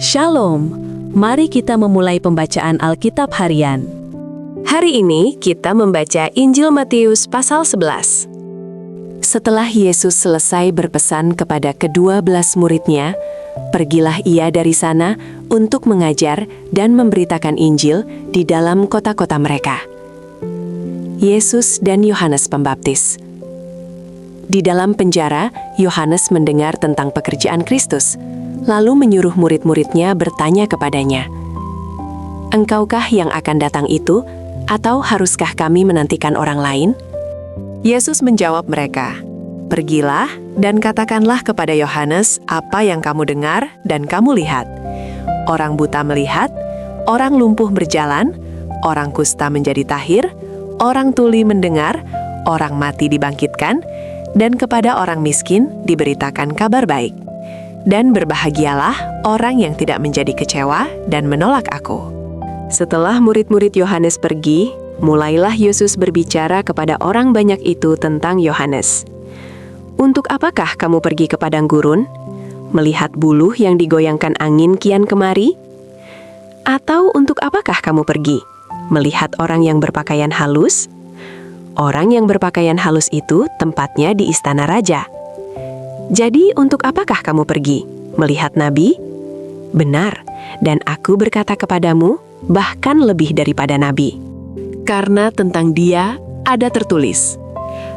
Shalom, mari kita memulai pembacaan Alkitab harian. Hari ini kita membaca Injil Matius pasal 11. Setelah Yesus selesai berpesan kepada ke-12 muridnya, pergilah ia dari sana untuk mengajar dan memberitakan Injil di dalam kota-kota mereka. Yesus dan Yohanes Pembaptis. Di dalam penjara, Yohanes mendengar tentang pekerjaan Kristus, lalu menyuruh murid-muridnya bertanya kepadanya, "Engkaukah yang akan datang itu, atau haruskah kami menantikan orang lain?" Yesus menjawab mereka, "Pergilah dan katakanlah kepada Yohanes apa yang kamu dengar dan kamu lihat. Orang buta melihat, orang lumpuh berjalan, orang kusta menjadi tahir, orang tuli mendengar, orang mati dibangkitkan, dan kepada orang miskin diberitakan kabar baik. Dan berbahagialah orang yang tidak menjadi kecewa dan menolak Aku." Setelah murid-murid Yohanes pergi, mulailah Yesus berbicara kepada orang banyak itu tentang Yohanes. "Untuk apakah kamu pergi ke padang gurun? Melihat buluh yang digoyangkan angin kian kemari? Atau untuk apakah kamu pergi? Melihat orang yang berpakaian halus? Orang yang berpakaian halus itu tempatnya di istana raja. Jadi untuk apakah kamu pergi? Melihat nabi? Benar, dan Aku berkata kepadamu, bahkan lebih daripada nabi. Karena tentang dia ada tertulis,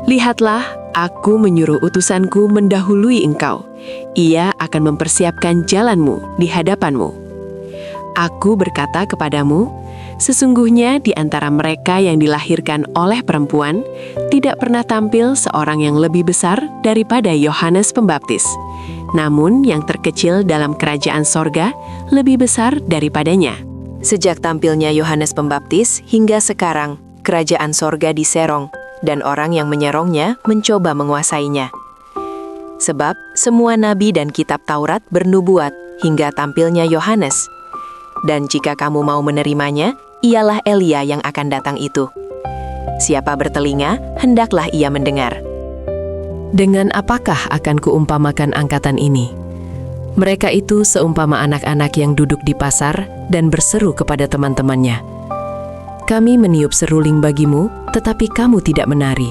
'Lihatlah, Aku menyuruh utusanku mendahului engkau. Ia akan mempersiapkan jalanmu di hadapanmu.' Aku berkata kepadamu, sesungguhnya di antara mereka yang dilahirkan oleh perempuan, tidak pernah tampil seorang yang lebih besar daripada Yohanes Pembaptis. Namun yang terkecil dalam kerajaan sorga lebih besar daripadanya." Sejak tampilnya Yohanes Pembaptis hingga sekarang, kerajaan sorga diserong, dan orang yang menyerongnya mencoba menguasainya. Sebab semua nabi dan kitab Taurat bernubuat hingga tampilnya Yohanes. Dan jika kamu mau menerimanya, ialah Elia yang akan datang itu. Siapa bertelinga, hendaklah ia mendengar. Dengan apakah akan kuumpamakan angkatan ini? Mereka itu seumpama anak-anak yang duduk di pasar dan berseru kepada teman-temannya, "Kami meniup seruling bagimu, tetapi kamu tidak menari.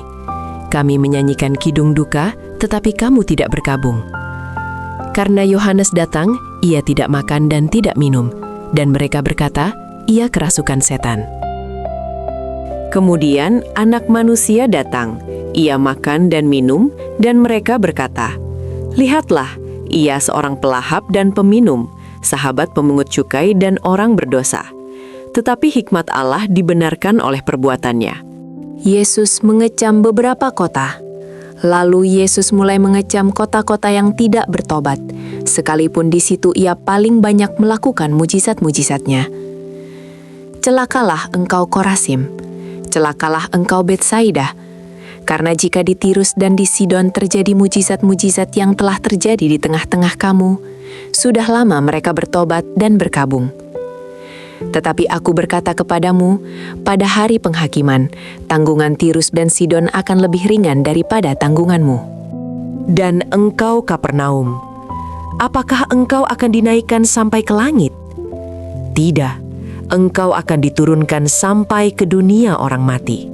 Kami menyanyikan kidung duka, tetapi kamu tidak berkabung." Karena Yohanes datang, ia tidak makan dan tidak minum, dan mereka berkata, "Ia kerasukan setan." Kemudian Anak Manusia datang, ia makan dan minum, dan mereka berkata, "Lihatlah, ia seorang pelahap dan peminum, sahabat pemungut cukai dan orang berdosa." Tetapi hikmat Allah dibenarkan oleh perbuatannya. Yesus mengecam beberapa kota. Lalu Yesus mulai mengecam kota-kota yang tidak bertobat, sekalipun di situ ia paling banyak melakukan mujizat-mujizatnya. "Celakalah engkau Korasim, celakalah engkau Betsaida, karena jika di Tirus dan di Sidon terjadi mujizat-mujizat yang telah terjadi di tengah-tengah kamu, sudah lama mereka bertobat dan berkabung. Tetapi Aku berkata kepadamu, pada hari penghakiman, tanggungan Tirus dan Sidon akan lebih ringan daripada tanggunganmu. Dan engkau Kapernaum, apakah engkau akan dinaikkan sampai ke langit? Tidak, engkau akan diturunkan sampai ke dunia orang mati.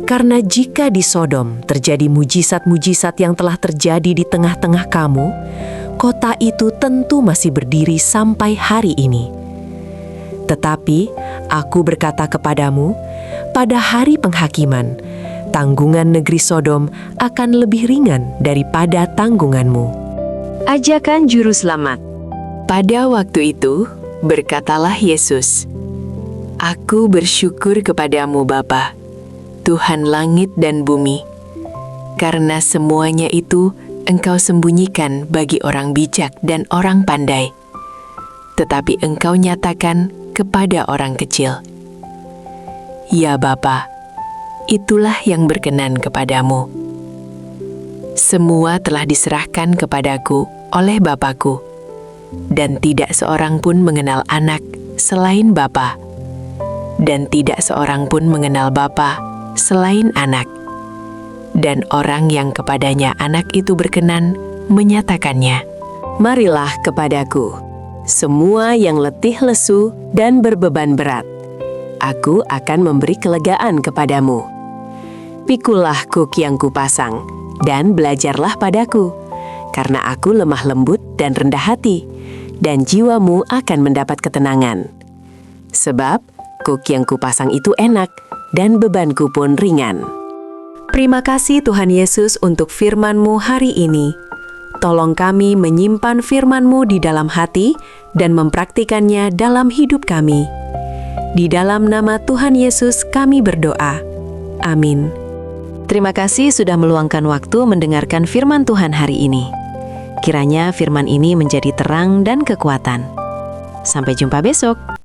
Karena jika di Sodom terjadi mujizat-mujizat yang telah terjadi di tengah-tengah kamu, kota itu tentu masih berdiri sampai hari ini. Tetapi Aku berkata kepadamu, pada hari penghakiman, tanggungan negeri Sodom akan lebih ringan daripada tanggunganmu." Ajakan Juru Selamat. Pada waktu itu, berkatalah Yesus, "Aku bersyukur kepadamu Bapa, Tuhan langit dan bumi, karena semuanya itu Engkau sembunyikan bagi orang bijak dan orang pandai, tetapi Engkau nyatakan kepada orang kecil. Ya Bapa, itulah yang berkenan kepadamu. Semua telah diserahkan kepadaku oleh Bapa-Ku, dan tidak seorang pun mengenal anak selain Bapa, dan tidak seorang pun mengenal Bapa selain anak, dan orang yang kepadanya anak itu berkenan menyatakannya. Marilah kepadaku, semua yang letih lesu dan berbeban berat. Aku akan memberi kelegaan kepadamu. Pikulah kuk yang kupasang, dan belajarlah padaku, karena aku lemah lembut dan rendah hati, dan jiwamu akan mendapat ketenangan. Sebab kuk yang kupasang itu enak, dan bebanku pun ringan. Terima kasih Tuhan Yesus untuk firman-Mu hari ini. Tolong kami menyimpan firman-Mu di dalam hati dan mempraktikannya dalam hidup kami. Di dalam nama Tuhan Yesus kami berdoa. Amin. Terima kasih sudah meluangkan waktu mendengarkan firman Tuhan hari ini. Kiranya firman ini menjadi terang dan kekuatan. Sampai jumpa besok.